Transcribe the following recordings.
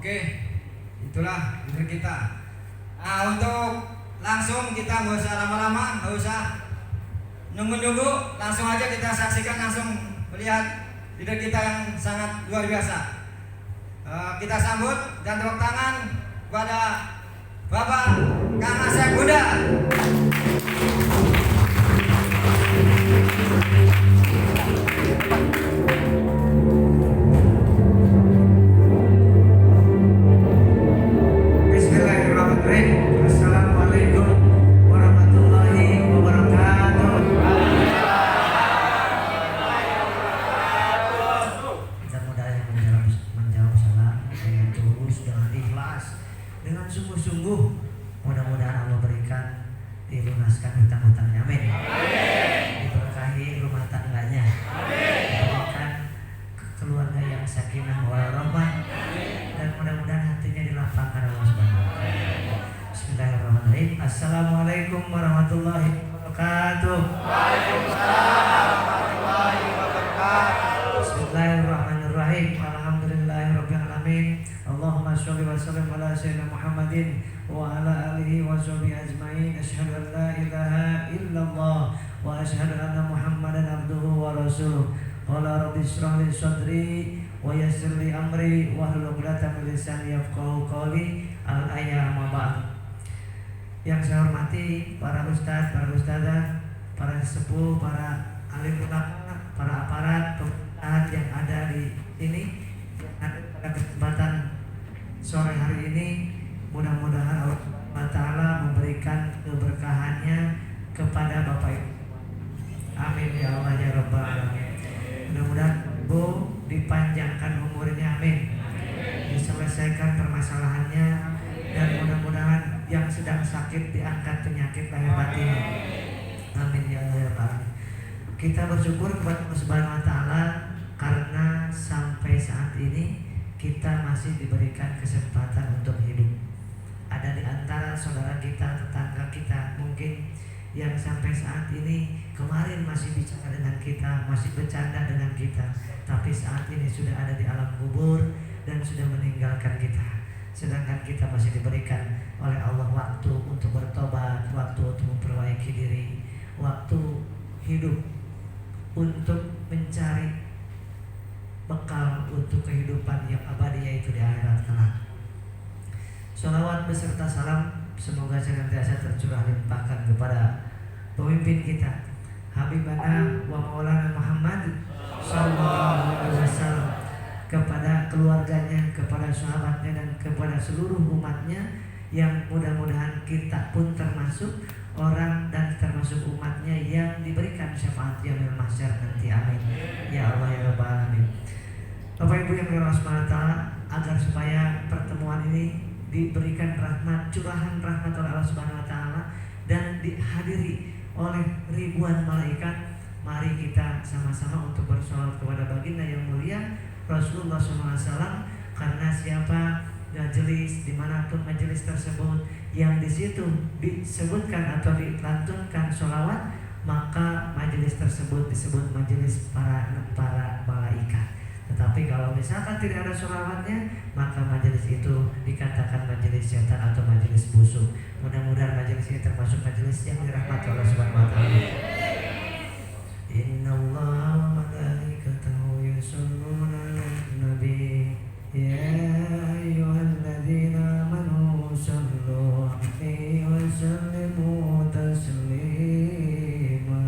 Oke, itulah leader kita. Nah, untuk langsung kita nggak usah lama-lama, nggak usah nunggu-nunggu, langsung aja kita saksikan, langsung melihat leader kita yang sangat luar biasa. Kita sambut dan tepuk tangan kepada Bapak Kang Asep Bunda. Assalamualaikum warahmatullahi wabarakatuh. Mudah-mudahan menjawab salam dengan tulus, dengan ikhlas, dengan sungguh-sungguh. Mudah-mudahan Allah berikan dilunaskan hutang-hutangnya. Amin. Diberkahi rumah tangganya. Diberikan keluarga yang sakinah warahmah. Dan mudah-mudahan hatinya dilapangkan Allah Subhanahu wa taala. Bismillahirrahmanirrahim. Assalamualaikum warahmatullahi wabarakatuh. Waalaikumsalam warahmatullahi wabarakatuh. Bismillahirrahmanirrahim. Alhamdulillahirabbil alamin. Allahumma shalli wa sallim ala sayyidina Muhammadin wa ala alihi wa sahbihi ajmain. Asyhadu an la ilaha illallah wa asyhadu anna Muhammadan abduhu wa rasuluh. Qala rabbi shrah li sadri wa yassir li amri wahlul 'uqdatam min lisani yafqahu qawli. Al-ayat amma ba'd. Yang saya hormati para ustadz, para ustadzah, para sepuh, para alim ulama, para aparat pemerintahan yang ada di sini, pada kesempatan sore hari ini, mudah-mudahan Allah Taala memberikan keberkahannya kepada Bapak Ibu. Amin ya Allah ya Rabbal alamin. Mudah-mudahan Bu dipanjangkan umurnya, amin. Diselesaikan permasalahannya, dan mudah-mudahan yang sedang sakit diangkat penyakit lahir batin. Amin ya Allah ya Rabbal. Kita bersyukur kepada Allah Subhanahu wa taala karena sampai saat ini kita masih diberikan kesempatan untuk hidup. Ada di antara saudara kita, tetangga kita mungkin yang sampai saat ini kemarin masih bicara dengan kita, masih bercanda dengan kita, tapi saat ini sudah ada di alam kubur dan sudah meninggalkan kita. Sedangkan kita masih diberikan oleh Allah waktu untuk bertobat, waktu untuk memperbaiki diri, waktu hidup untuk mencari bekal untuk kehidupan yang abadi, yaitu di akhirat kelak. Sholawat beserta salam semoga senantiasa tercurah limpahkan kepada pemimpin kita, Habibana wa Maulana Muhammad sallallahu alaihi wasallam, kepada keluarganya, kepada sahabatnya, dan kepada seluruh umatnya, yang mudah-mudahan kita pun termasuk orang dan termasuk umatnya yang diberikan syafaat yaumil mahsyar nanti. Amin ya Allah ya Rabbal alamin. Bapak Ibu yang Allah Subhanahu wa taala, agar supaya pertemuan ini diberikan rahmat, curahan rahmat oleh Allah Subhanahu wa taala dan dihadiri oleh ribuan malaikat, mari kita sama-sama untuk bersolawat kepada baginda yang mulia Rasulullah SAW. Karena siapa majelis, dimanapun majelis tersebut yang di situ disebutkan atau dilantunkan sholawat, maka majelis tersebut disebut majelis para malaikat. Tetapi kalau misalkan tidak ada sholawatnya, maka majelis itu dikatakan majelis setan atau majelis busuk. Mudah-mudahan majelis ini termasuk majelis yang dirahmati Allah Subhanahu wa taala. Innallaha wa malaikatahu yusholluna 'alan nabi ya ayyuhalladzina amanu shallu 'alaihi wa sallimu taslima.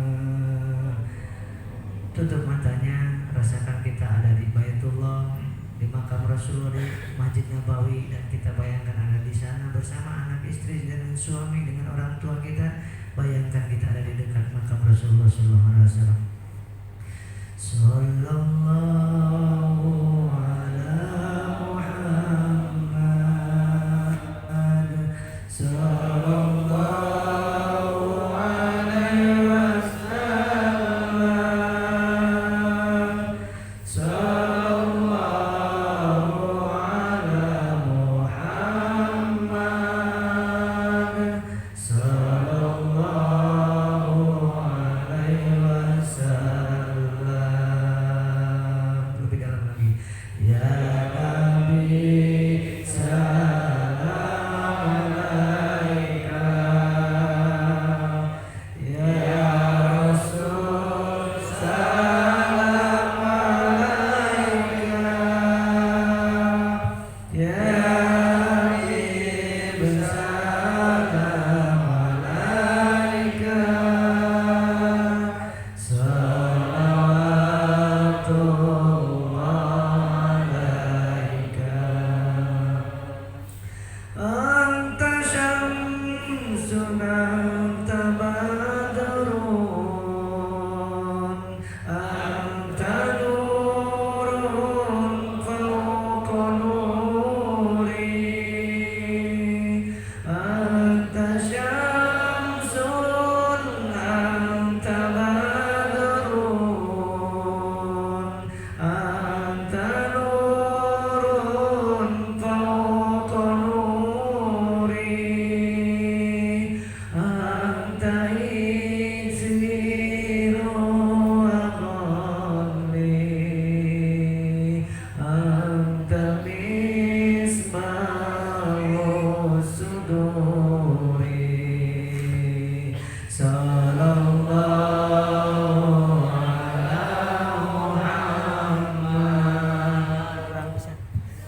Tutup matanya, rasakan kita ada di Baitullah, di makam Rasulullah, di Masjid Nabawi, dan kita bayangkan ada di sana bersama anak istri dan suami dengan orang tua kita. Bayangkan kita ada di dekat makam Rasulullah sallallahu alaihi wasallam. Sallallahu ala Muhammad sallallahu alaihi wasallam. Sallallahu ala Muhammad sallallahu alaihi wasallam. Lebih dalam lagi. antalis ma'u suduri sallallahu ala Muhammad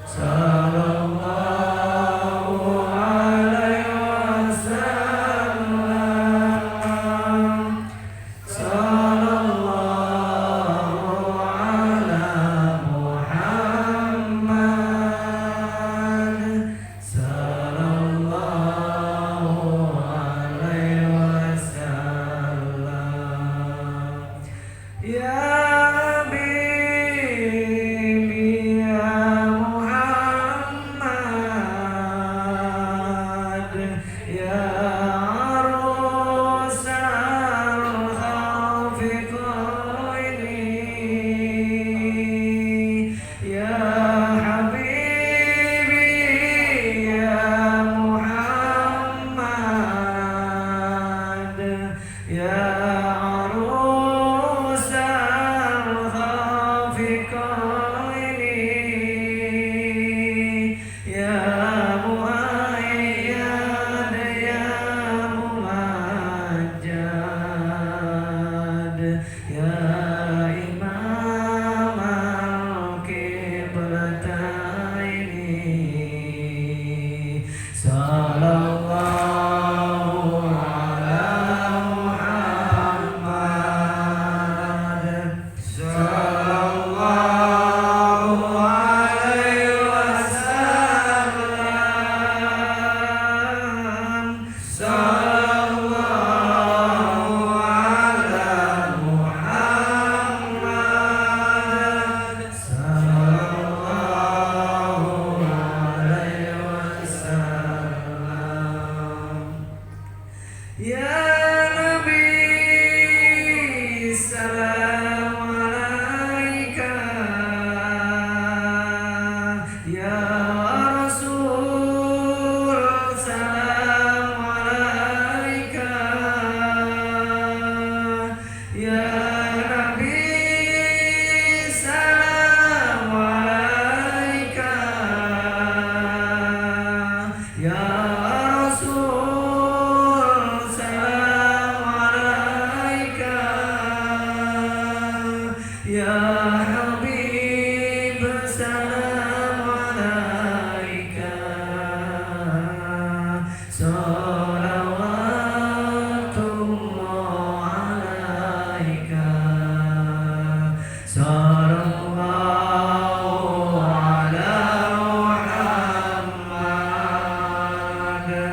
sallallahu alaihi wasallam sallallahu ala Muhammad sallallahu alaihi wasallam ya Habibi ya Muhammad ya arusal khafiqaini ya Habibi ya Muhammad ya arusal khafiqaini ya muayyad ya mumajjad ya imam al-qiblataini sallallahu ala Muhammad sallallahu alaihi wasallam sallallahu ala Muhammad sallallahu alaihi wasallam ya Nabi salam alaika ya Rasul salam alaika ya Nabi salam alaika ya Rasul salam alaika ya Habib salam alaika salawatullah alaika sallallahu ala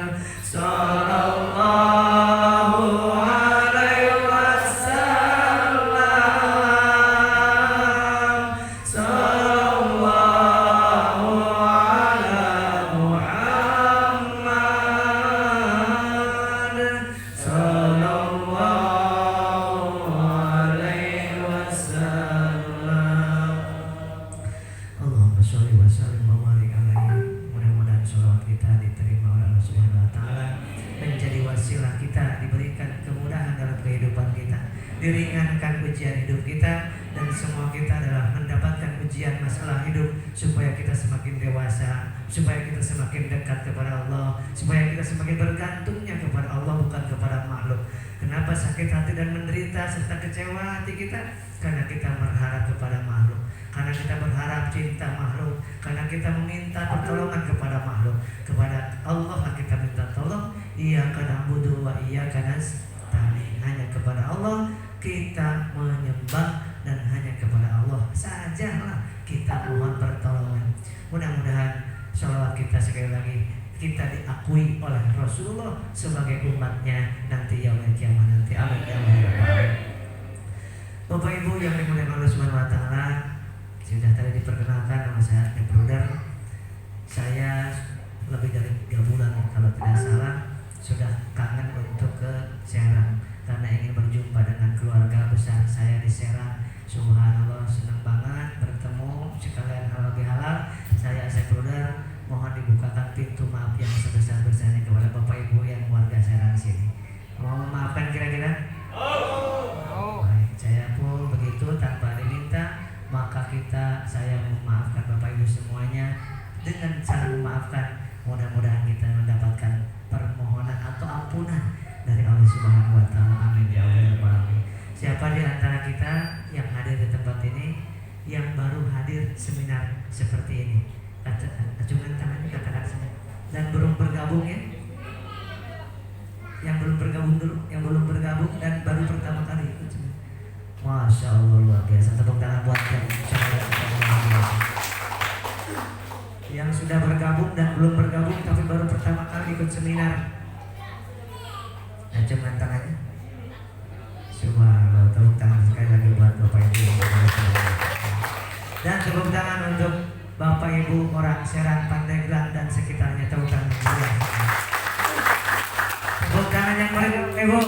Muhammad sallallahu alaihi wasallam sallallahu ala Muhammad sallallahu alaihi wasallam. Allahumma sholli wa sallim wa barik alaihi. Mudah-mudahan sholawat kita diterima oleh Allah Subhanahu wa taala, menjadi wasilah kita diberikan kemudahan dalam kehidupan kita, diringankan ujian hidup kita, dan semua kita adalah mendapatkan ujian masalah hidup supaya kita semakin dewasa, supaya kita semakin dekat kepada Allah, supaya kita semakin bergantungnya kepada Allah bukan kepada makhluk. Kenapa sakit hati dan menderita serta kecewa hati kita? Karena kita berharap kepada makhluk, karena kita berharap cinta makhluk, karena kita meminta pertolongan kepada makhluk. Kepada Allah kita minta tolong. Iyyaka na'budu wa iyyaka nasta'in. Hanya kepada Allah kita menyembah, dan hanya kepada Allah sajalah kita mohon pertolongan. Mudah-mudahan sholawat kita sekali lagi kita diakui oleh Rasulullah sebagai umatnya nanti yaumul kiamat nanti. Amin ya rabbal alamin. Bapak Ibu yang dimuliakan Allah Subhanahu wa taala, sudah tadi diperkenalkan nama saya Bruder. Saya lebih dari 3 bulan kalau tidak salah sudah kangen untuk ke Serang karena ingin berjumpa dengan keluarga besar saya di Serang. Subhanallah, senang banget bertemu sekalian halal bihalal. Saya Asep Bruder, mohon dibukakan pintu maaf yang sebesar-besarnya kepada Bapak Ibu yang warga Serang sini. Mau memaafkan kira-kira? Baik, saya pun begitu tanpa diminta, maka saya memaafkan Bapak Ibu semua. dengan saling memaafkan. Mudah-mudahan kita mendapatkan permohonan atau ampunan dari Allah Subhanahu wa taala. Amin ya Allah ya Rabbal alamin. Siapa di antara kita yang hadir di tempat ini yang baru hadir seminar seperti ini? Acungkan tangannya, katakan saya. Dan belum bergabung ya? Yang belum bergabung dulu, yang belum bergabung dan baru pertama kali ikut seminar. Masya Allah luar biasa. Tepuk tangan buat yang yang sudah bergabung dan belum bergabung tapi baru pertama kali ikut seminar. Acungkan tangannya. Subhanallah. Tepuk tangan sekali lagi buat Bapak Ibu. Dan tepuk tangan untuk Bapak Ibu orang Serang, Pandeglang dan sekitarnya. Tepuk tangan. Tepuk tangan yang meriah Ibu.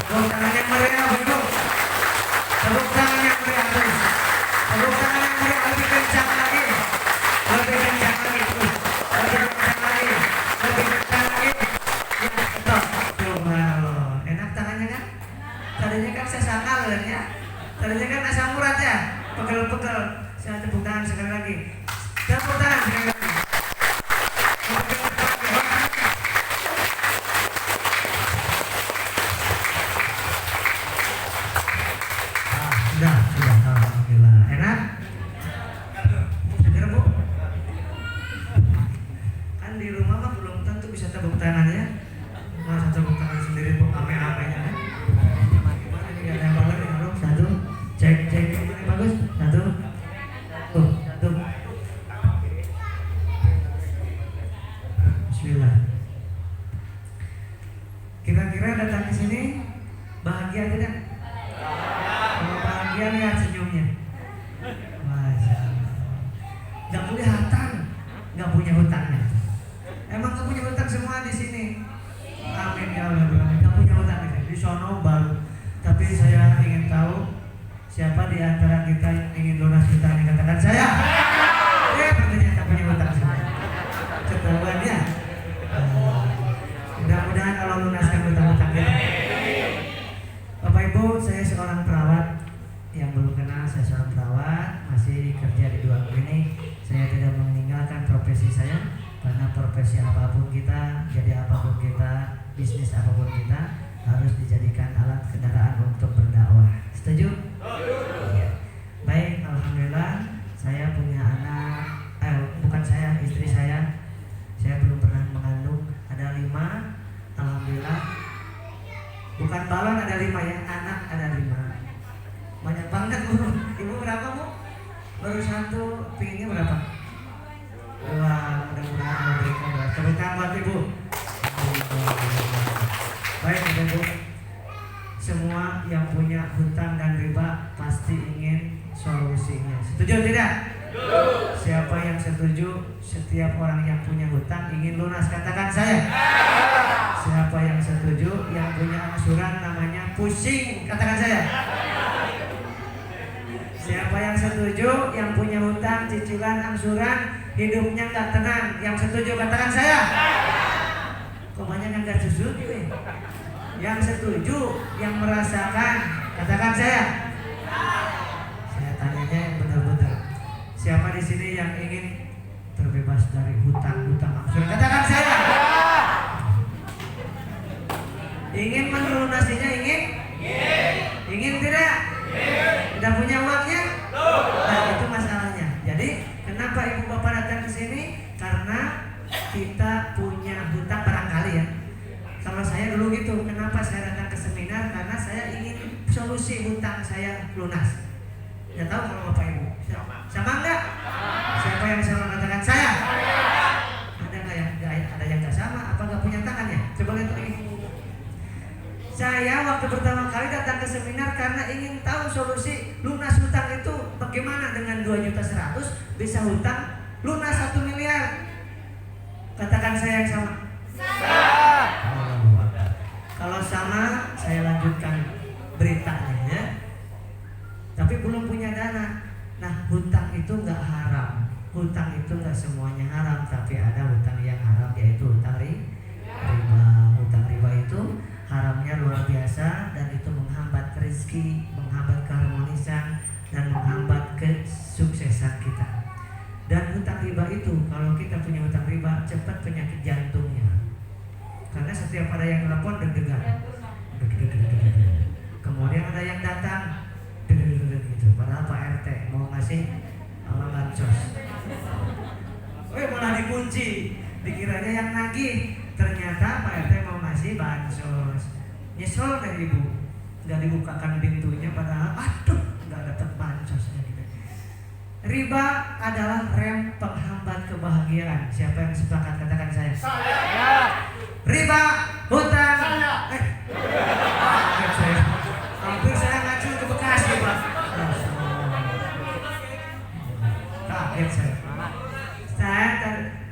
Tepuk tangan yang meriah Ibu. Tepuk tangan yang meriah terus. Tepuk tangan yang meriah lebih kencang lagi. Lebih kencang lagi terus. Lebih kencang lagi. Lebih kencang lagi. Ya, stop. Subhanallah. Enak tangannya kan? Tadinya kan saya sangkal kan ya. Tadinya kan asam urat ya. Pegel-pegel. Saya tepuk tangan sekali lagi. Tepuk tangan sekali lagi. Sudah, alhamdulillah. Enak? Segar Bu? Kan di rumah mah belum tentu bisa tepuk tangan ya. Masa tepuk tangan sendiri Bu, ame-amenya kan? Gimana nih, ada yang bagus nih, halo? Satu, cek, ini bagus. Satu, satu. Bismillah. Kira-kira datang ke sini bahagia tidak? Kalau bahagia lihat senyumnya. Masya Allah. Gak punya hutang, gak punya hutangnya. Emang gak punya hutang semua di sini. Amin ya Allah. Gak punya hutang di sono baru. Tapi saya ingin tahu siapa di antara kita yang ingin lunas hutangnya, katakan saya. Ya, ternyata punya hutang semua. Ketahuan ya. Mudah-mudahan Allah lunaskan hutang-hutang kita. Bapak Ibu, saya seorang perawat. Yang belum kenal, saya seorang perawat, masih kerja di dua klinik. Saya tidak meninggalkan profesi saya, karena profesi apapun kita, jadi apapun kita, bisnis apapun kita, harus dijadikan alat kendaraan untuk berdakwah. Setuju? Iya. Baik, alhamdulillah saya punya anak, bukan saya, istri saya. Saya belum pernah mengandung, ada 5. Alhamdulillah. Bukan balon ada 5 ya, anak ada 5. Banyak banget Bu. Ibu berapa Bu? Baru 1, pinginnya berapa? 2, mudah-mudahan Allah berikan. Tepuk tangan buat Ibu. Baik Ibu, semua yang punya hutang dan riba pasti ingin solusinya. Setuju tidak? Siapa yang setuju setiap orang yang punya hutang ingin lunas? Katakan saya. Siapa yang setuju yang punya angsuran namanya pusing? Katakan saya. Siapa yang setuju yang punya hutang, cicilan, angsuran, hidupnya gak tenang? Yang setuju katakan saya. Kok banyak yang gak setuju ya? Yang setuju, yang merasakan, katakan saya. Saya tanyanya yang benar-benar. Siapa di sini yang ingin terbebas dari hutang-hutang angsuran? Katakan saya. Ingin melunasinya? Ingin? Ingin tidak? Tidak punya uangnya? Nah, itu masalahnya. Jadi, kenapa Ibu Bapak datang ke sini? Karena kita punya hutang barangkali ya. Kalau saya dulu gitu, kenapa saya datang ke seminar? Karena saya ingin solusi hutang saya lunas. Ya tahu kalau Bapak Ibu? Sama enggak? Siapa yang sama katakan saya? Ada enggak yang ada yang enggak sama? Apa enggak punya tangan ya? Coba lihat lagi. Saya waktu pertama kali datang ke seminar karena ingin tahu solusi lunas hutang itu bagaimana. Dengan 2.100.000 bisa hutang lunas 1 miliar. Katakan saya yang sama. Kalau sama, saya lanjutkan beritanya ya. Tapi belum punya dana. Nah, hutang itu nggak haram. Hutang itu nggak semuanya haram, tapi ada hutang yang haram, yaitu hutang riba. Hutang riba itu haramnya luar biasa dan itu menghambat rezeki, menghambat keharmonisan dan menghambat kesuksesan kita. Dan hutang riba itu, kalau kita punya hutang riba, cepat penyakit jantungnya. Karena setiap ada yang telepon deg-degan. Kemudian ada yang datang gitu. Padahal Pak RT mau ngasih bansos. Malah dikunci. Dikiranya yang nagih, ternyata Pak RT mau ngasih bansos. Nyesel kan ibu, nggak dibukakan pintunya, padahal aduh nggak dapet bansosnya gitu. Riba adalah rem penghambat kebahagiaan. Siapa yang sepakat, katakan saya. Saya. Riba, hutang. Saya. Saya. Hampir saya ngacu ke Bekasi, Pak. Kaget saya. Saya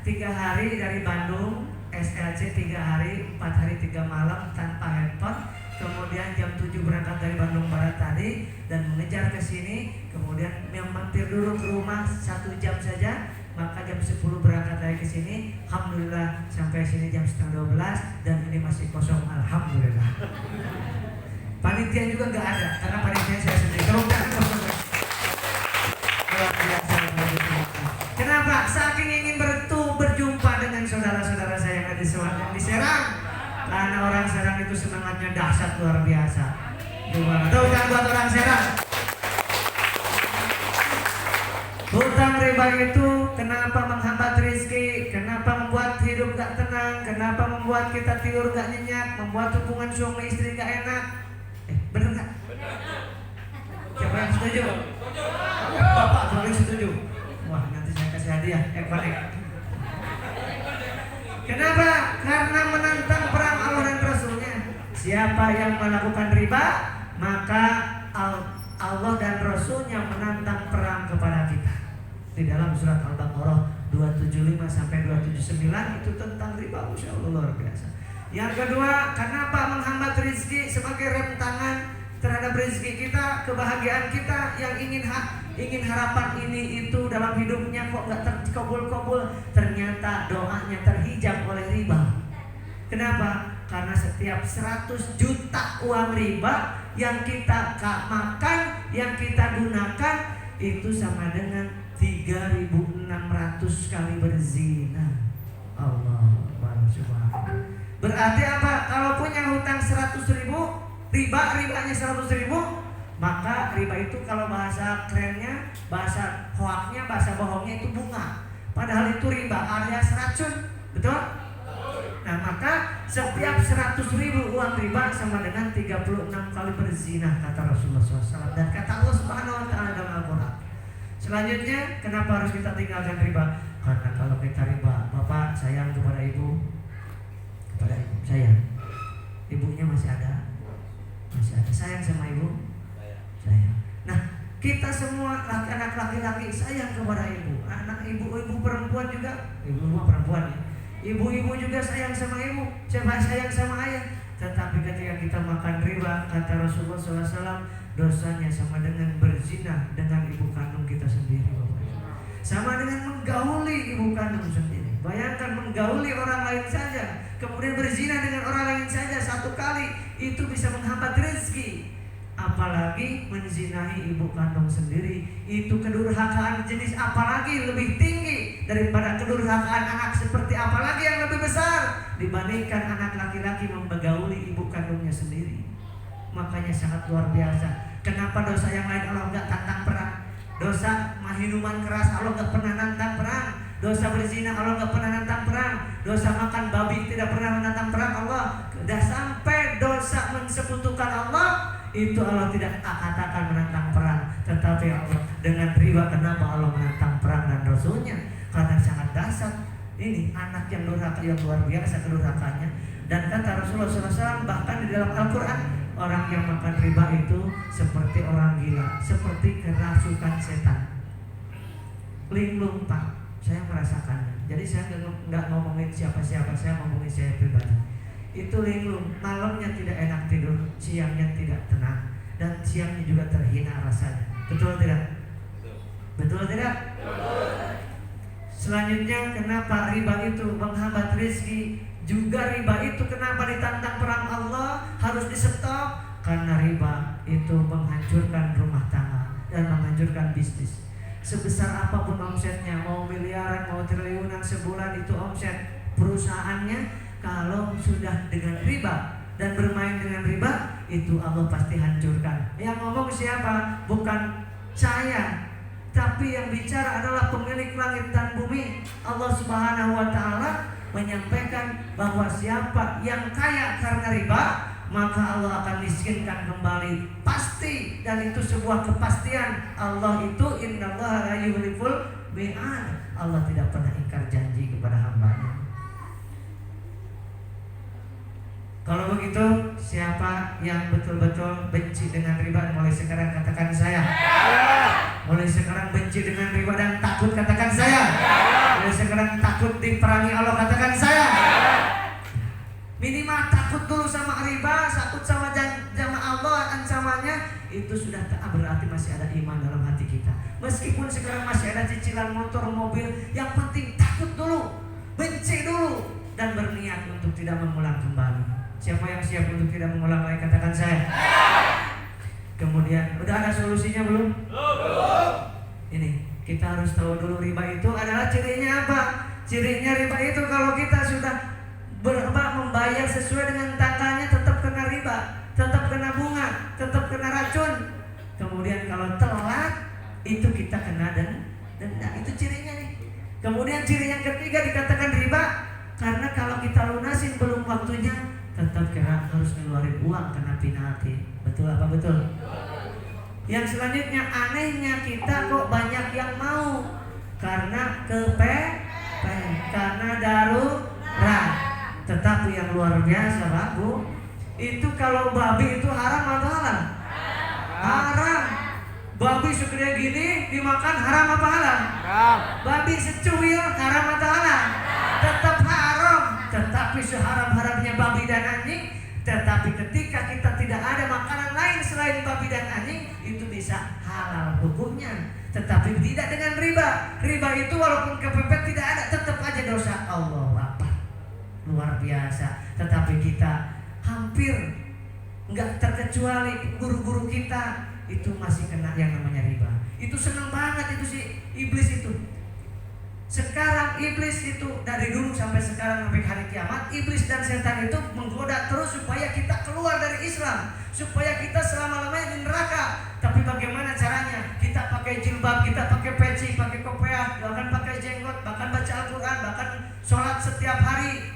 3 hari dari Bandung, SLC 3 hari, 4 hari 3 malam tanpa handphone. Kemudian jam 7 berangkat dari Bandung Barat tadi dan mengejar ke sini. Kemudian mampir dulu ke rumah 1 jam saja. Maka jam 10 berangkat lagi ke sini. Alhamdulillah sampai sini jam setengah 12 dan ini masih kosong. Alhamdulillah. Panitia juga nggak ada karena panitia saya sendiri. Kalau nggak kenapa? Saking ingin berjumpa dengan saudara-saudara saya yang ada di Serang. Karena orang Serang itu semangatnya dahsyat luar biasa. Doakan buat orang Serang. Hutang riba itu kenapa menghambat rezeki, kenapa membuat hidup gak tenang, kenapa membuat kita tidur gak nyenyak, membuat hubungan suami istri gak enak. Bener gak? Siapa yang setuju? Bapak paling setuju. Wah, nanti saya kasih hadiah. Balik. Kenapa? Karena menantang perang Allah dan Rasulnya. Siapa yang melakukan riba, maka Allah dan Rasulnya menantang perang kepada kita. Di dalam surat Al-Baqarah 275 sampai 279 itu tentang riba. Masya Allah, luar biasa. Yang kedua, kenapa menghambat rezeki sebagai rem tangan terhadap rezeki kita, kebahagiaan kita yang ingin harapan ini itu dalam hidupnya kok nggak terkabul-kabul, ternyata doanya terhijab oleh riba. Kenapa? Karena setiap 100 juta uang riba yang kita makan, yang kita gunakan itu sama dengan 3.600 kali berzina. Allah subhanahu. Berarti apa? Kalau punya hutang 100.000, ribanya 100.000, maka riba itu kalau bahasa kerennya, bahasa hoaknya, bahasa bohongnya itu bunga. Padahal itu riba alias racun, betul? Nah, maka setiap 100.000 uang riba sama dengan 36 kali berzina, kata Rasulullah SAW dan kata Allah Subhanahu Wa Taala dalam Al-Quran. Selanjutnya, kenapa harus kita tinggalkan riba? Karena kalau kita riba, bapak sayang kepada ibu, sayang. Ibunya masih ada, sayang sama ibu, sayang. Nah, kita semua anak laki-laki sayang kepada ibu, anak ibu perempuan juga, ibu perempuan ya. Ibu-ibu juga sayang sama ibu, sayang sama ayah. Tetapi ketika kita makan riba, kata Rasulullah SAW, dosanya sama dengan berzina dengan ibu kandung kita sendiri, Bapak. Sama dengan menggauli ibu kandung sendiri. Bayangkan menggauli orang lain saja, kemudian berzina dengan orang lain saja satu kali, itu bisa menghambat rezeki. Apalagi menzinahi ibu kandung sendiri, itu kedurhakaan jenis apalagi lebih tinggi daripada kedurhakaan anak, seperti apalagi yang lebih besar dibandingkan anak laki-laki membegauli ibu kandungnya sendiri. Makanya sangat luar biasa. Kenapa dosa yang lain Allah nggak tantang perang? Dosa minuman keras Allah nggak pernah nantang perang. Dosa berzina Allah nggak pernah nantang perang. Dosa makan babi tidak pernah menantang perang Allah. Sudah sampai dosa mensekutukan Allah, itu Allah tidak katakan menantang perang. Tetapi Allah dengan riba, kenapa Allah menantang perang dan Rasulnya? Karena sangat dahsyat. Ini anak yang durhaka, yang luar biasa kedurhakanya. Dan kata Rasulullah SAW bahkan di dalam Al-Quran, orang yang makan riba itu seperti orang gila, seperti kerasukan setan. Linglung, Pak, saya merasakannya. Jadi saya nggak ngomongin siapa-siapa, saya ngomongin saya pribadi. Itu linglung, malamnya tidak enak tidur, siangnya tidak tenang, dan siangnya juga terhina rasanya. Betul tidak? Betul tidak? Selanjutnya, kenapa riba itu menghambat rezeki? Juga riba itu kenapa ditantang perang Allah harus di-stop? Karena riba itu menghancurkan rumah tangga dan menghancurkan bisnis. sebesar apapun omsetnya, mau miliaran, mau triliunan sebulan itu omset perusahaannya, kalau sudah dengan riba dan bermain dengan riba, itu Allah pasti hancurkan. Yang ngomong siapa? Bukan saya, tapi yang bicara adalah pemilik langit dan bumi. Allah Subhanahu wa ta'ala menyampaikan bahwa siapa yang kaya karena riba, maka Allah akan miskinkan kembali. Pasti, dan itu sebuah kepastian. Allah itu innallaha la yukhliful mi'ad. Allah tidak pernah ingkar janji kepada hambanya. Kalau begitu, siapa yang betul-betul benci dengan riba, mulai sekarang katakan saya. Mulai sekarang benci dengan riba dan takut, katakan saya. Mulai sekarang takut diperangi Allah, katakan saya. Minimal takut dulu sama riba, takut sama Allah ancamannya, itu sudah berarti masih ada iman dalam hati kita. Meskipun sekarang masih ada cicilan motor, mobil, yang penting takut dulu, benci dulu, dan berniat untuk tidak mengulang kembali. Siapa yang siap untuk tidak mengulang lagi, katakan saya. Kemudian, udah ada solusinya belum? Ini, kita harus tahu dulu riba itu adalah cirinya apa? Cirinya riba itu kalau kita sudah membayar sesuai dengan tanggalnya, tetap kena riba, tetap kena bunga, tetap kena racun. Kemudian kalau telat, itu kita kena denda. Itu cirinya nih. Kemudian ciri yang ketiga dikatakan riba, karena kalau kita lunasin belum waktunya, tetap kena harus ngeluarin uang, kena penalti. Betul apa betul? Yang selanjutnya, anehnya kita kok banyak yang mau karena karena darurat. Tetapi yang luar biasa, Pak Bu, itu kalau babi itu haram atau halal? Haram. Babi segede gini dimakan haram apa halal? Babi secuil haram atau halal? Tetap haram. Tetapi seharam-haramnya babi dan anjing, tetapi ketika kita tidak ada makanan lain selain babi dan anjing, itu bisa halal hukumnya. Tetapi tidak dengan riba. Riba itu walaupun kepepet tidak ada, tetap aja dosa. Allah Akbar, luar biasa. Tetapi kita hampir nggak terkecuali guru-guru kita itu masih kena yang namanya riba. Itu senang banget itu si iblis itu. Sekarang iblis itu dari dulu sampai sekarang sampai hari kiamat, iblis dan setan itu menggoda terus supaya kita keluar dari Islam, supaya kita selama-lamanya di neraka. Tapi bagaimana caranya? Kita pakai jilbab, kita pakai peci, pakai kopiah, bahkan pakai jenggot, bahkan baca Al-Quran, bahkan sholat setiap hari.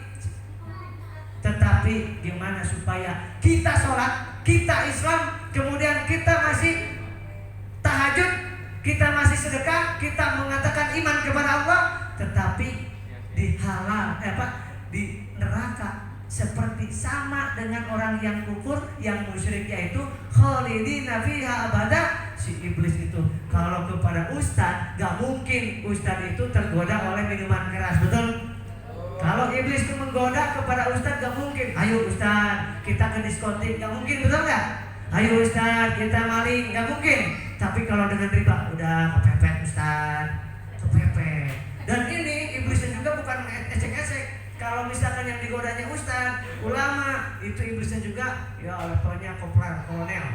Tetapi gimana supaya kita sholat, kita Islam, kemudian kita masih tahajud, kita masih sedekah, kita mengatakan iman kepada Allah, tetapi di di neraka seperti sama dengan orang yang kufur, yang musyrik, yaitu khalidina fiha abada. Si iblis itu kalau kepada ustaz, gak mungkin ustaz itu tergoda oleh minuman keras, betul? Kalau iblis itu menggoda kepada ustaz, gak mungkin. Ayo ustaz, kita ke diskotik, gak mungkin, betul gak? Ayo ustaz, kita maling, gak mungkin. Tapi kalau dengan riba, udah kepepet ustaz, kepepet. Dan ini iblisnya juga bukan ecek-ecek. Kalau misalkan yang digodanya ustaz, ulama, itu iblisnya juga ya levelnya kolonel,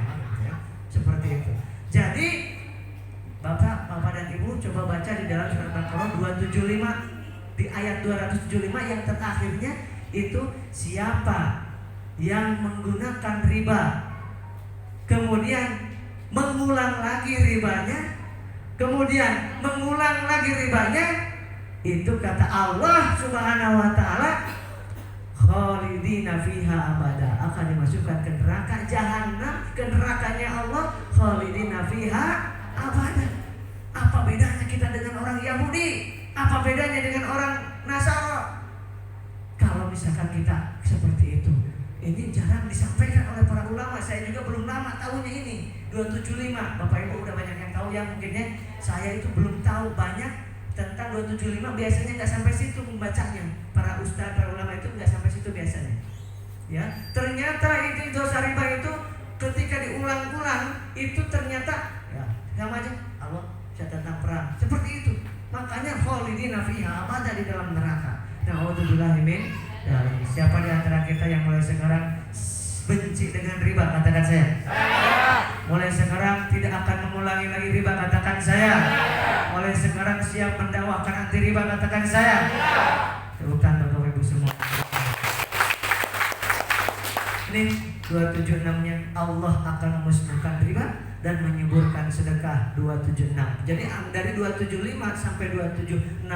ya, seperti itu. Jadi Bapak dan Ibu coba baca di dalam surat Al-Baqarah 275, di ayat 275 yang terakhirnya itu, siapa yang menggunakan riba kemudian mengulang lagi ribanya, kemudian mengulang lagi ribanya, itu kata Allah Subhanahu wa ta'ala, khalidina fiha abada, akan dimasukkan ke neraka jahanam, ke nerakanya Allah, khalidina fiha abada. Apa bedanya kita dengan orang Yahudi? Apa bedanya dengan orang Nasara? Kalau misalkan kita seperti itu, ini jarang disampaikan oleh para ulama. Saya juga belum lama tahunya ini 275. Bapak Ibu udah banyak yang tahu ya mungkinnya. Saya itu belum tahu banyak tentang 275. Biasanya nggak sampai situ membacanya. Para ustaz, para ulama itu nggak sampai situ biasanya. Ya, ternyata itu dosa riba itu ketika diulang-ulang itu ternyata ya sama aja Allah tentang perang seperti itu. Makanya khalidina fiha abada, di dalam neraka. Na'udzubillahi min dzalik. Siapa di antara kita yang mulai sekarang benci dengan riba? Katakan saya. Mulai sekarang tidak akan mengulangi lagi riba, katakan saya. Mulai sekarang siap mendakwahkan anti riba, katakan saya. Bukan Bapak Ibu semua. Ini 276-nya, Allah akan memusnahkan riba dan menyuburkan sedekah. 276. Jadi dari 275 sampai 276,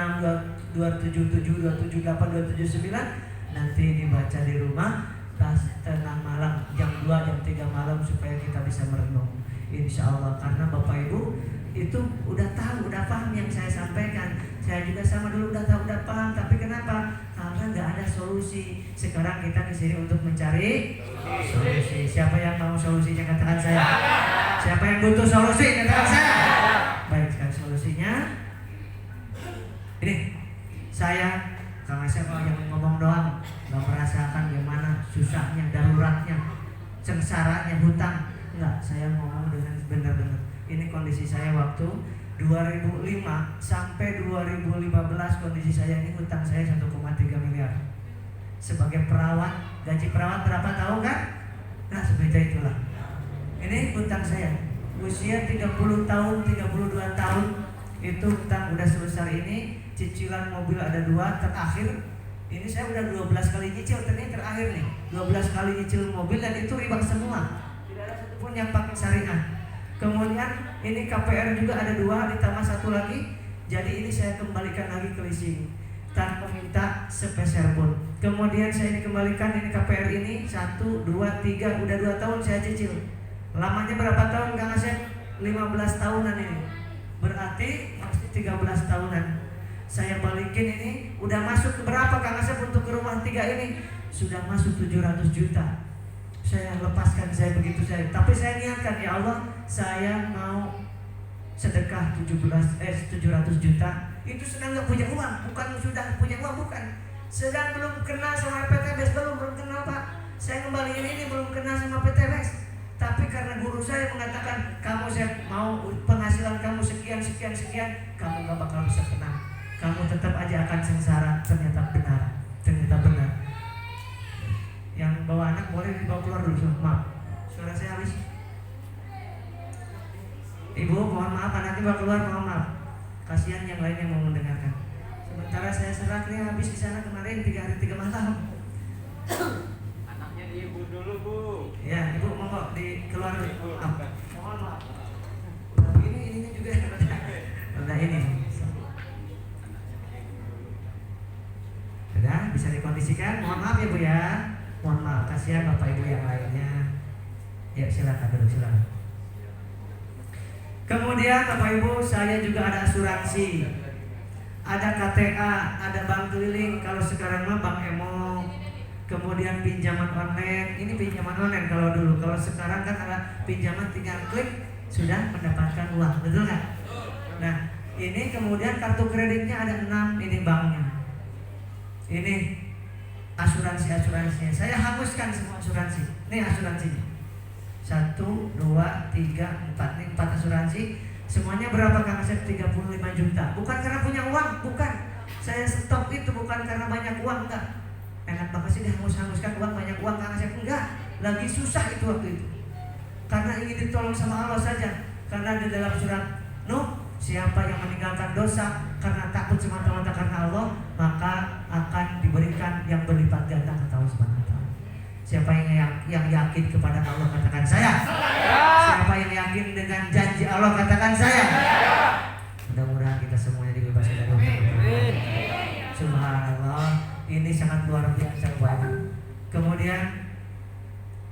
277, 278, 279 nanti dibaca di rumah pas tengah malam, jam 2, jam 3 malam, supaya kita bisa merenung, insya Allah. Karena Bapak Ibu itu udah tahu, udah paham yang saya sampaikan. Saya juga sama dulu udah tahu, udah paham, tapi kenapa? Karena nggak ada solusi. Sekarang kita di sini untuk mencari solusi. Siapa yang mau solusinya, katakan saya. Siapa yang butuh solusi, katakan saya. Baik, sekarang solusinya ini. Saya Kang Asep yang ngomong doang, nggak merasakan gimana susahnya, daruratnya, sengsaranya hutang. Enggak, saya ngomong dengan benar-benar. Ini kondisi saya waktu 2005 sampai 2015, kondisi saya ini hutang saya 1,3 miliar. Sebagai perawat, gaji perawat berapa tahu kan? Nah, seperti itulah. Ini hutang saya. Usia 30 tahun, 32 tahun itu hutang udah sebesar ini. Cicilan mobil ada 2, terakhir ini saya udah 12 kali nyicil, ini terakhir nih 12 kali nyicil mobil, dan itu riba semua, tidak ada satupun yang pakai syariah. Kemudian ini KPR juga ada 2, ditambah 1 lagi. Jadi ini saya kembalikan lagi ke leasing tanpa minta sepeser pun. Kemudian saya dikembalikan ini KPR ini 1, 2, 3, udah 2 tahun saya cicil. Lamanya berapa tahun Kang Asep? 15 tahunan ini. Berarti pasti 13 tahunan. Saya balikin ini udah masuk ke berapa Kang Asep untuk ke rumah 3 ini? Sudah masuk 700 juta. Saya lepaskan, saya begitu saya. Tapi saya niatkan, ya Allah, saya mau sedekah 700 juta. Itu sedang nggak punya uang, bukan sudah punya uang, bukan. Sedang belum kenal sama PTBS, belum kenal Pak. Saya kembaliin ini belum kenal sama PTBS. Tapi karena guru saya mengatakan, kamu saya mau penghasilan kamu sekian, kamu nggak bakal bisa kenal. Kamu tetap aja akan sengsara. Ternyata benar. Yang bawa anak boleh dibawa keluar dulu. Maaf, suara saya habis. Ibu, mohon maaf, anaknya bawa keluar, mohon maaf. Kasihan yang lain yang mau mendengarkan. Sementara saya serak nih, habis di sana kemarin 3 hari 3 malam. Anaknya di ibu dulu, Bu. Ya, ibu mau dikeluar dulu. Mohon maaf. Ini juga udah ini. Sudah bisa dikondisikan. Mohon maaf ya Bu ya. Mohon maaf, kasihan Bapak Ibu yang lainnya. Ya, silakan duduk, silakan. Kemudian Bapak Ibu, saya juga ada asuransi, ada KTA, ada bank keliling. Kalau sekarang mah bank emo. Kemudian pinjaman online. Ini pinjaman online kalau dulu. Kalau sekarang kan ada pinjaman tinggal klik sudah mendapatkan uang, betul nggak? Nah, ini kemudian kartu kreditnya ada 6. Ini banknya. Ini asuransinya. Saya hapuskan semua asuransi. Ini asuransinya. 1, 2, 3, 4. Ini 4 asuransi. Semuanya berapa Kang Asep? 35 juta. Bukan karena punya uang, bukan. Saya stop itu bukan karena banyak uang, enggak. Enak banget sih dihanguskan uang, banyak uang Kang Asep. Enggak. Lagi susah itu waktu itu. Karena ingin ditolong sama Allah saja. Karena di dalam surat Nuh, siapa yang meninggalkan dosa karena takut semata-mata karena Allah, maka akan diberikan yang berlipat ganda, kata Allah Subhanahu wa taala. Siapa yang yakin kepada Allah, katakan saya. Siapa yang yakin dengan janji Allah, katakan saya. Mudah-mudahan kita semuanya dibebaskan dari hutang. Subhanallah, ini sangat luar biasa Bapak Ibu. Kemudian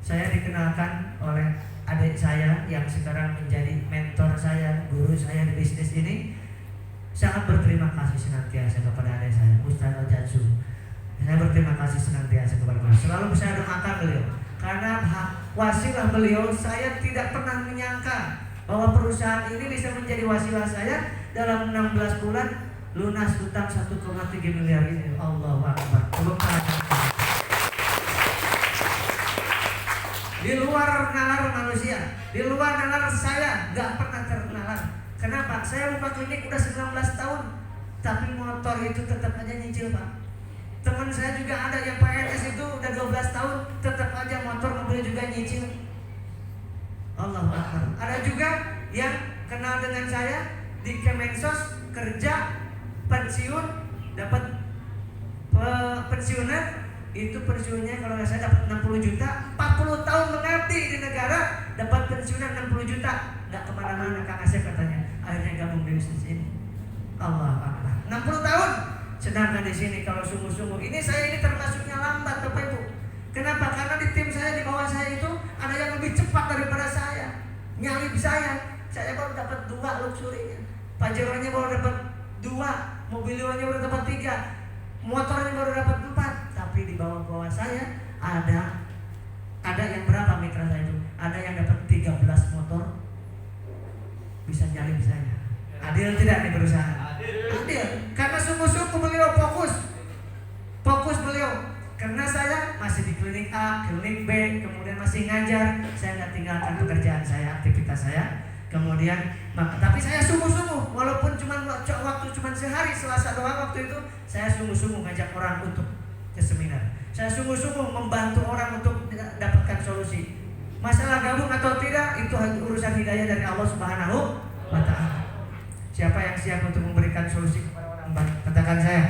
saya dikenalkan oleh adik saya yang sekarang menjadi mentor saya, guru saya di bisnis ini. Sangat berterima kasih senantiasa kepada adik saya, Ustaz Al-Jadzu. Saya berterima kasih senantiasa kepada beliau. Selalu saya doakan beliau. Karena wasilah beliau, saya tidak pernah menyangka bahwa perusahaan ini bisa menjadi wasilah saya dalam 16 bulan lunas hutang 1,3 miliar ini. Allahu Akbar. Di luar nalar manusia, di luar nalar saya, gak pernah ternalar. Kenapa? Saya buka klinik udah 19 tahun, tapi motor itu tetap aja nyicil Pak. Teman saya juga ada yang PNS itu udah 12 tahun, tetap aja motor mobil juga nyicil. Allahu Akbar. Ada juga yang kenal dengan saya di Kemensos, kerja, pensiun, dapat pensiunan, itu pensiunnya kalau nggak salah dapat 60 juta, 40 tahun mengabdi di negara, dapat pensiunan 60 juta, nggak kemana-mana Kang Asep katanya, akhirnya gabung di bisnis ini. Allah Akbar. 60 tahun. Sedangkan di sini kalau sungguh-sungguh, ini saya ini termasuknya lambat Bapak Ibu. Kenapa? Karena di tim saya, di bawah saya itu ada yang lebih cepat daripada saya, nyalip saya. Saya baru dapat 2 luxury-nya, Pajeronya baru dapat 2, mobilnya baru dapat 3, motornya baru dapat 4. Tapi di bawah-bawah saya ada yang berapa mitra saya itu? Ada yang dapat 13 motor, bisa nyalip saya. Adil tidak nih perusahaan? Adil. Karena sungguh-sungguh beliau fokus beliau. Karena saya masih di klinik A, klinik B, kemudian masih ngajar, saya nggak tinggalkan pekerjaan saya, aktivitas saya. Kemudian, tapi saya sungguh-sungguh, walaupun waktu cuma sehari, Selasa doang waktu itu, saya sungguh-sungguh ngajak orang untuk ke seminar. Saya sungguh-sungguh membantu orang untuk dapatkan solusi. Masalah gabung atau tidak itu urusan hidayah dari Allah Subhanahu wa Ta'ala. Siapa yang siap untuk memberikan solusi kepada orang banyak? Katakan saya.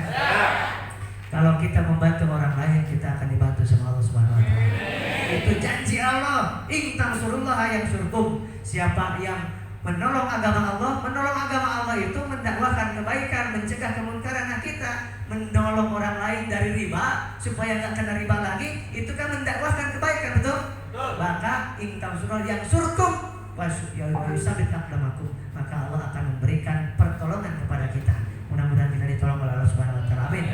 Kalau kita membantu orang lain, kita akan dibantu sama Allah Subhanahu wa Ta'ala. Itu janji Allah. In tansurullah yansurkum. Siapa yang menolong agama Allah itu mendakwahkan kebaikan, mencegah kemungkaran. Nah, kita menolong orang lain dari riba supaya nggak kena riba lagi, itu kan mendakwahkan kebaikan, betul? Maka in tansurullah yansurkum wasabit aqdamakum, maka Allah akan memberikan pertolongan kepada kita. Mudah-mudahan kita ditolong oleh Allah Subhanahu wa Ta'ala. Amin.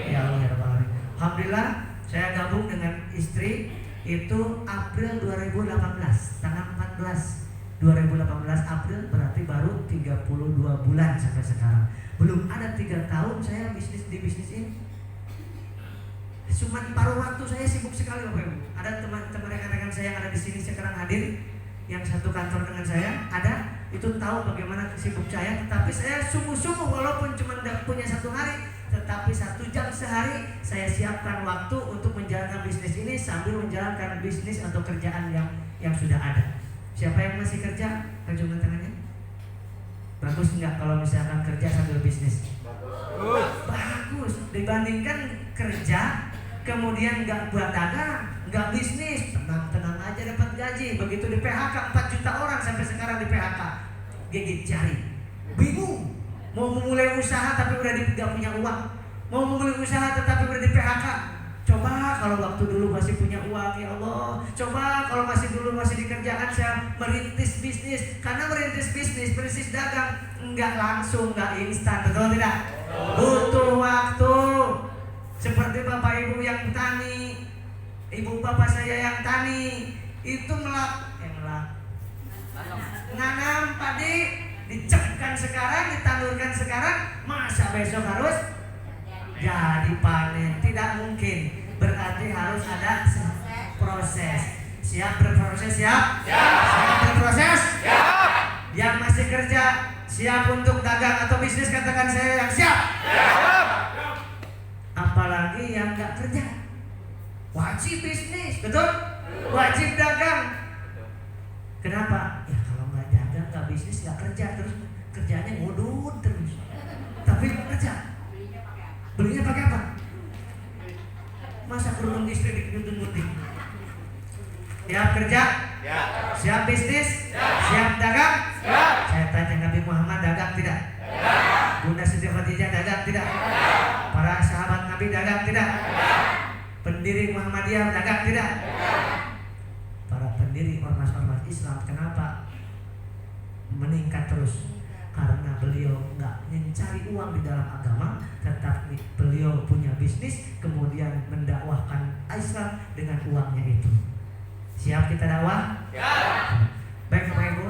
Ya Allah ya Rabbal alamin. Alhamdulillah, saya gabung dengan istri itu April 2018, tanggal 14 2018 April, berarti baru 32 bulan sampai sekarang. Belum ada 3 tahun saya bisnis di bisnis ini. Cuma paruh waktu saya sibuk sekali Bapak Ibu. Ada teman-teman rekan-rekan saya yang ada di sini sekarang hadir, yang satu kantor dengan saya, ada itu tahu bagaimana sibuk saya. Tetapi saya sungguh-sungguh, walaupun cuma punya 1 hari, tetapi 1 jam sehari saya siapkan waktu untuk menjalankan bisnis ini sambil menjalankan bisnis atau kerjaan yang sudah ada. Siapa yang masih kerja? Angkat tangannya. Bagus nggak kalau misalkan kerja sambil bisnis? Bagus. Dibandingkan kerja kemudian nggak buat dagang, nggak bisnis, tenang-tenang aja dapat gaji. Begitu di PHK 4 juta orang sampai sekarang di PHK, gigit jari, bingung. Mau memulai usaha tapi udah nggak punya uang. Mau memulai usaha tetapi udah di PHK. Coba kalau waktu dulu masih punya uang, ya Allah. Coba kalau dulu masih di kerjaan saya merintis bisnis. Karena merintis bisnis dagang nggak langsung, nggak instan, betul tidak? Butuh waktu. Seperti bapak ibu yang tani, ibu bapak saya yang tani, itu nanam padi, dicekkan sekarang, ditandurkan sekarang, masa besok harus jadi panen? Tidak mungkin. Berarti harus ada proses. Siap berproses? Siap? Siap berproses? Siap. Yang masih kerja siap untuk dagang atau bisnis, katakan saya yang siap. Siap. Apalagi yang nggak kerja, wajib bisnis, betul? Wajib dagang. Kenapa? Ya kalau nggak dagang, nggak bisnis, nggak kerja, terus kerjanya ngudut terus. Tapi kerja, belinya pakai apa? Masa kerudung istri digunting-gunting? Siap kerja? Ya. Siap bisnis? Ya. Siap dagang? Ya. Saya tanya Nabi Muhammad dagang tidak? Ya. Bunda Siti Khadijah dagang tidak? Ya. Para sahabat Nabi dagang tidak? Ya. Pendiri Muhammadiyah dagang tidak? Ya. Para pendiri ormas-ormas Islam kenapa meningkat terus? Karena beliau nggak mencari uang di dalam agama, tetapi beliau punya bisnis, kemudian mendakwahkan Islam dengan uangnya itu. Siap kita dakwah? Ya. Baik Bapak Ibu,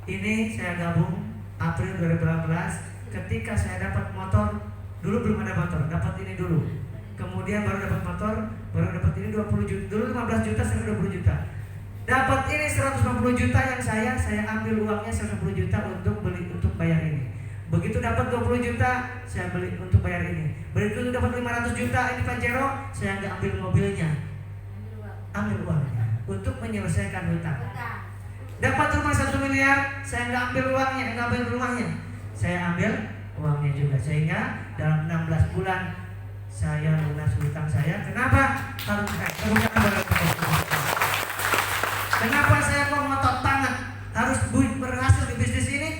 ini saya gabung April 2018. Ketika saya dapat motor, dulu belum ada motor, dapat ini dulu. Kemudian baru dapat motor, baru dapat ini 20 juta. Dulu 15 juta, sekarang 20 juta. Dapat ini 150 juta yang saya ambil uangnya 150 juta untuk bayar ini. Begitu dapat 20 juta, saya beli untuk bayar ini. Begitu dapat 500 juta ini Pajero, saya nggak ambil mobilnya, ambil uangnya. untuk menyelesaikan hutang. Dapat rumah 1 miliar, saya nggak ambil uangnya, nggak ambil rumahnya, saya ambil uangnya juga, sehingga dalam 16 bulan saya lunas hutang saya. Kenapa? Kenapa saya kok ngotot banget harus berhasil di bisnis ini?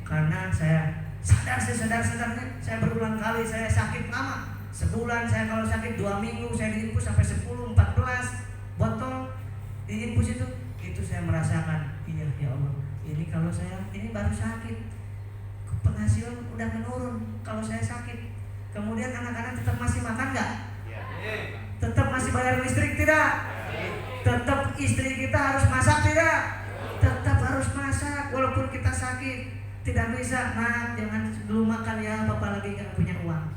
Karena saya sadar-sadarnya saya berulang kali saya sakit lama. Sebulan saya kalau sakit 2 minggu saya diinfus sampai 10, 14 botol diinfus itu saya merasakan, iya ya Allah, ini kalau saya ini baru sakit, penghasilan udah menurun kalau saya sakit. Kemudian anak-anak tetap masih makan nggak? Tetap masih bayar listrik tidak? Tetap istri kita harus masak tidak? Tetap harus masak walaupun kita sakit. Tidak bisa, nah jangan dulu makan ya, bapak lagi nggak punya uang.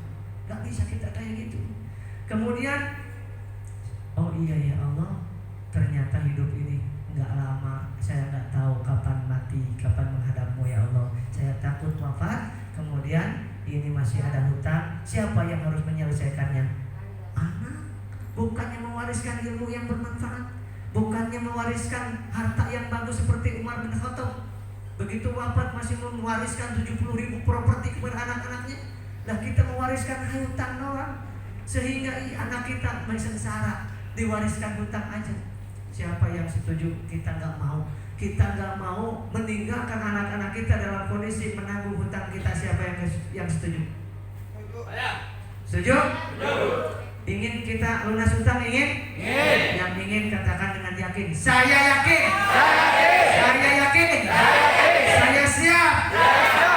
Nggak bisa kita kayak gitu. Kemudian, oh iya ya Allah, ternyata hidup ini nggak lama. Saya nggak tahu kapan mati, kapan menghadapmu ya Allah. Saya takut wafat. Kemudian ini masih ada hutang. Siapa yang harus menyelesaikannya? Anak. Bukannya mewariskan ilmu yang bermanfaat, bukannya mewariskan harta yang bagus seperti Umar bin Khattab. Begitu wafat masih mewariskan 70.000 properti kepada anak-anaknya. Lah kita mewariskan hutang doang, sehingga anak kita masih sengsara diwariskan hutang aja. Siapa yang setuju? Kita nggak mau. Kita nggak mau meninggalkan anak-anak kita dalam kondisi menanggung hutang kita. Siapa yang setuju? Setuju? Ingin kita lunas hutang? Ingin? Yang ingin katakan dengan yakin. Saya yakin. Saya yakin. Saya siap.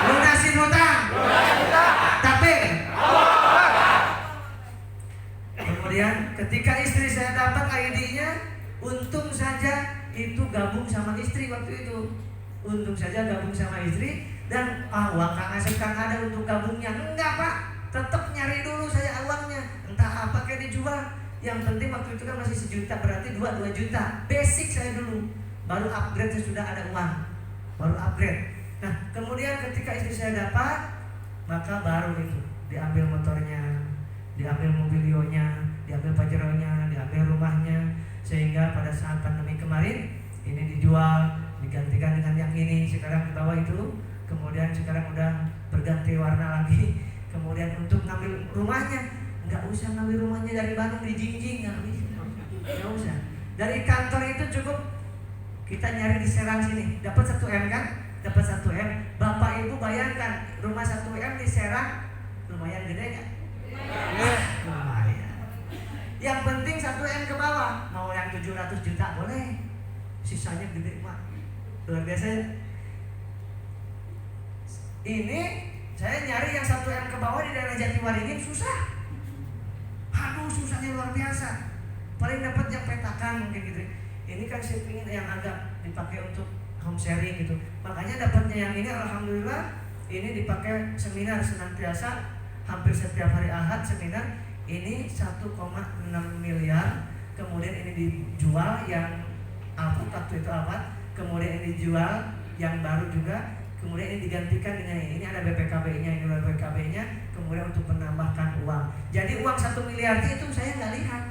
Lunasin hutang. Tapi kemudian ketika istri saya dapat ID-nya, untung saja itu gabung sama istri waktu itu. Untung saja gabung sama istri dan uang Kang Asep kan ada untuk gabungnya. Enggak Pak, tetap nyari dulu saya uangnya. Entah apa kayak dijual. Yang penting waktu itu kan masih 1 juta, berarti 2 juta. Basic saya dulu. Baru upgrade saya sudah ada uang. Baru upgrade. Nah, kemudian ketika istri saya dapat, maka baru itu diambil motornya, diambil mobilionya, diambil pajeronya, diambil rumahnya. Sehingga pada saat pandemi kemarin ini dijual, digantikan dengan yang ini. Sekarang di bawah itu, kemudian sekarang udah berganti warna lagi. Kemudian untuk ngambil rumahnya, nggak usah ngambil rumahnya dari Bandung di Jingjing, nggak usah. Dari kantor itu cukup kita nyari di Serang sini, dapat 1 M kan? Dapat 1 M. Bapak Ibu bayangkan rumah 1 M di Serang lumayan gede nggak? Lumayan. Yang penting 1 M ke bawah. Mau yang 700 juta boleh. Sisanya gede Pak. Luar biasa. Ini saya nyari yang 1 M ke bawah di daerah Jatiwaringin susah. Aduh susahnya luar biasa. Paling dapat yang petakan mungkin gitu. Ini kan saya ingin yang agak dipakai untuk home sharing gitu. Makanya dapatnya yang ini alhamdulillah. Ini dipakai seminar senantiasa. Hampir setiap hari Ahad seminar. Ini 1,6 miliar. Kemudian ini dijual yang waktu itu apa? Kemudian ini dijual yang baru juga. Kemudian ini digantikan dengan ini ada BPKB-nya, ini ada BPKB-nya. Kemudian untuk menambahkan uang. Jadi uang 1 miliar itu saya nggak lihat.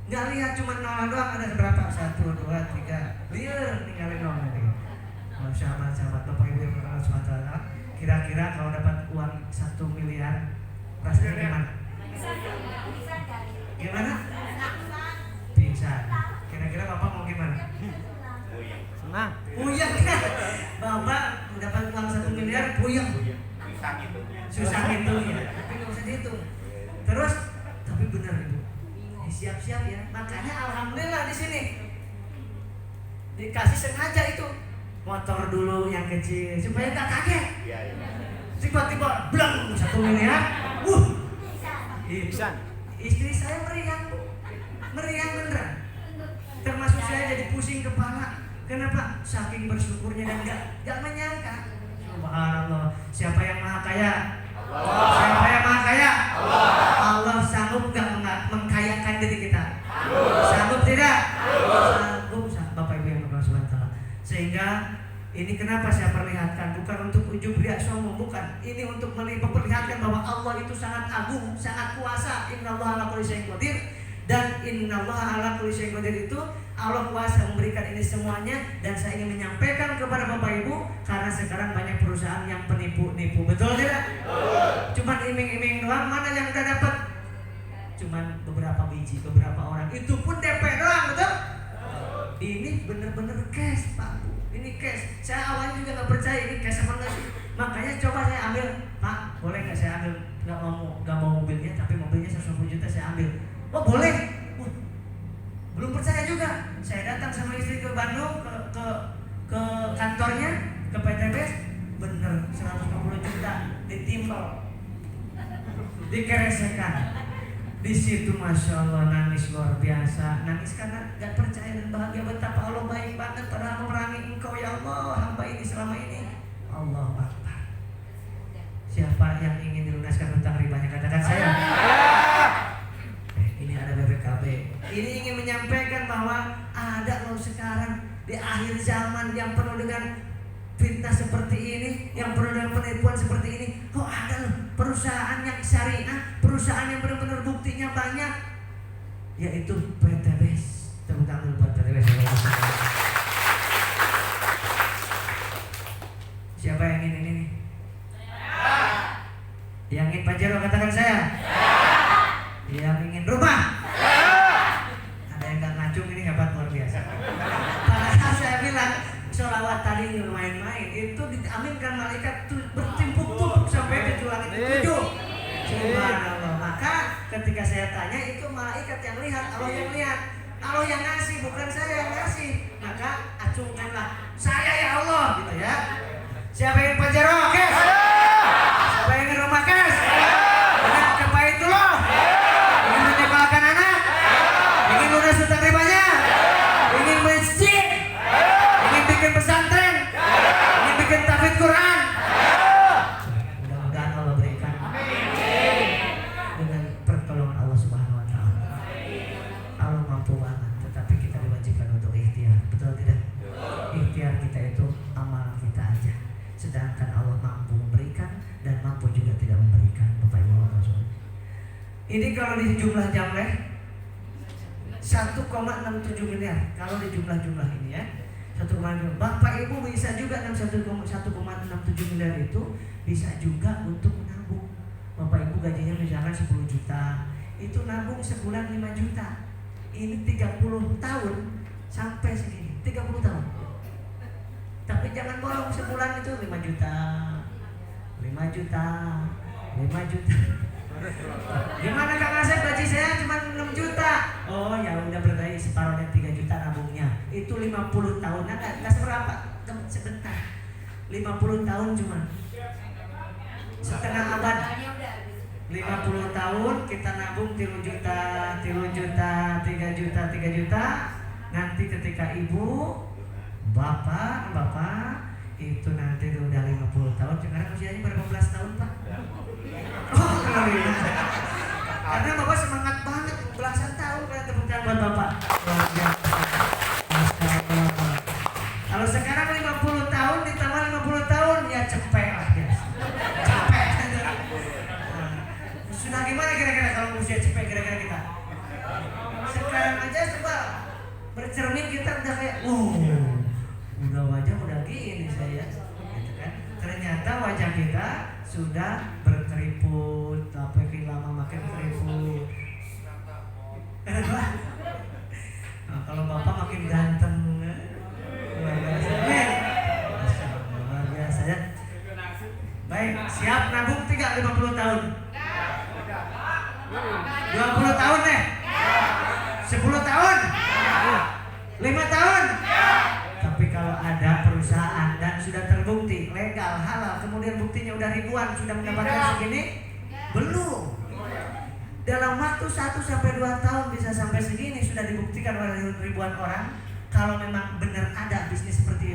Nggak lihat cuma nol doang, ada berapa? 1, 2, 3. Lihat tinggalin nol tadi. Sahabat-sahabat Bapak Ibu yang berkata SWT, kira-kira kalau dapat uang 1 miliar rasanya gimana? Gimana? Pingsan. Kira-kira Bapak mau gimana? Senang. Puyeng kan? Bapak dapat uang 1 miliar puyeng. Susah ngitungnya. Tapi nggak usah dihitung. Terus, tapi benar Ibu. Siap-siap ya. Makanya alhamdulillah di sini dikasih sengaja itu motor dulu yang kecil supaya nggak kaget. Tiba-tiba blang 1 miliar. Istri saya meriang beneran. Termasuk saya jadi pusing kepala. Kenapa? Saking bersyukurnya dan nggak menyangka. Subhanallah. Siapa yang maha kaya? Allah. Siapa yang maha kaya? Allah. Allah sanggup nggak mengkayakan diri kita? Sanggup tidak? Sanggup. Bapak Ibu yang berkata SWT. Sehingga ini kenapa saya perlihatkan, bukan untuk ujub riya sombong, bukan. Ini untuk memperlihatkan bahwa Allah itu sangat agung, sangat kuasa. Innallaha ala kulli syai'in qadir. Dan innallaha ala kulli syai'in qadir itu Allah kuasa memberikan ini semuanya. Dan saya ingin menyampaikan kepada Bapak Ibu, karena sekarang banyak perusahaan yang penipu-nipu, betul tidak? Cuman iming-iming doang, mana yang udah dapat? Cuman beberapa biji, beberapa orang, itu pun DP doang, betul? Ini bener-bener cash Pak Bu, ini cash. Saya awalnya juga nggak percaya ini cash apa nggak sih. Makanya coba saya ambil, Pak boleh nggak saya ambil? Nggak mau mobilnya, tapi mobilnya 120 juta saya ambil. Oh boleh. Belum percaya juga. Saya datang sama istri ke Bandung, ke kantornya, ke PTBS, bener 150 juta ditimbal, dikeresekan. Di situ masya Allah nangis luar biasa, nangis karena gak percaya dan bahagia betapa Allah baik banget pada memerangi engkau ya Allah, hamba ini selama ini. Allah Akbar. Siapa yang ingin dilunaskan hutang ribanya, katakan saya. Ini ada BPKB. Ini ingin menyampaikan bahwa ada loh sekarang di akhir zaman yang penuh dengan fitnah seperti ini, yang penuh dengan penipuan seperti ini. Kok ada loh perusahaan yang syariah, perusahaan yang benar-benar buktinya banyak, yaitu PTBS. Tepuk tangan dulu buat PTBS. Siapa yang ingin ini nih? Yang ingin Pajero katakan saya. Yang ingin rumah. Ada yang gak ngacung, ini hebat luar biasa. Padahal saya bilang sholawat tadi main-main itu diaminkan malaikat bertimpuk-timpuk sampai ke langit ketujuh. Subhanallah. Maka ketika saya tanya, itu malaikat yang lihat, Allah yang lihat, Allah yang ngasih, bukan saya yang ngasih. Maka acungkanlah saya ya Allah, gitu ya. Siapa yang Pajero? Kes. Siapa yang ingin rumah kes? Ingin ke Baitullah? Ingin menyekolahkan anak? Ingin lunas hutang ribanya? Ingin masjid? Ingin bikin pesantren? Ingin bikin tahfidz Quran? Mudah-mudahan Allah berikan dengan pertolongan Allah Subhanahu wa taala. Allah mampu banget, tetapi kita diwajibkan untuk ikhtiar. Betul tidak? Ikhtiar kita itu amal kita aja. Sedangkan Allah mampu memberikan dan mampu juga tidak memberikan. Bapak Ibu Rasul. Ini kalau di jumlah jamleh 1,67 miliar. Kalau di jumlah-jumlah ini ya 1,7. Bapak Ibu bisa juga 1,67 miliar itu bisa juga untuk menabung. Bapak Ibu gajinya misalkan 10 juta, itu nabung sebulan 5 juta. Ini 30 tahun sampai segini, 30 tahun. Tapi jangan bolong, sebulan itu 5 juta, 5 juta, 5 juta. Gimana Kang Asep, gaji saya cuma 6 juta. Oh ya udah, berarti separuhnya 3 juta nabungnya. Itu 50 tahun, nggak seberapa, sebentar. 50 tahun cuma setengah abad. 50 tahun kita nabung 3 juta, 3 juta. Nanti ketika ibu, bapak itu nanti udah 50 tahun. Sekarang usianya berapa belas tahun Pak? Oh, karena bapak semangat banget, belasan tahun kan. Tepuk tangan buat bapak. Kalau sekarang 50 tahun ditambah 50 tahun ya cepet lah ya. Cepet. Sudah gimana kira-kira kalau usia cepet kira-kira kita? Sekarang aja coba bercermin kita udah kayak udah wajah udah gini saya, gitu kan? Ternyata wajah kita sudah berkeriput, makin lama makin keriput. Nah, kalau bapak makin ganteng, luar biasa. Luar biasa ya. Baik, siap nabung 50 tahun. 20 tahun deh. 10 tahun. 5 tahun. Tapi kalau ada perusahaan dan sudah terbukti legal, halal, kemudian buktinya udah ribuan sudah mendapatkan segini, belum. Dalam waktu 1-2 tahun bisa sampai segini, sudah dibuktikan oleh ribuan orang. Kalau memang benar ada bisnis seperti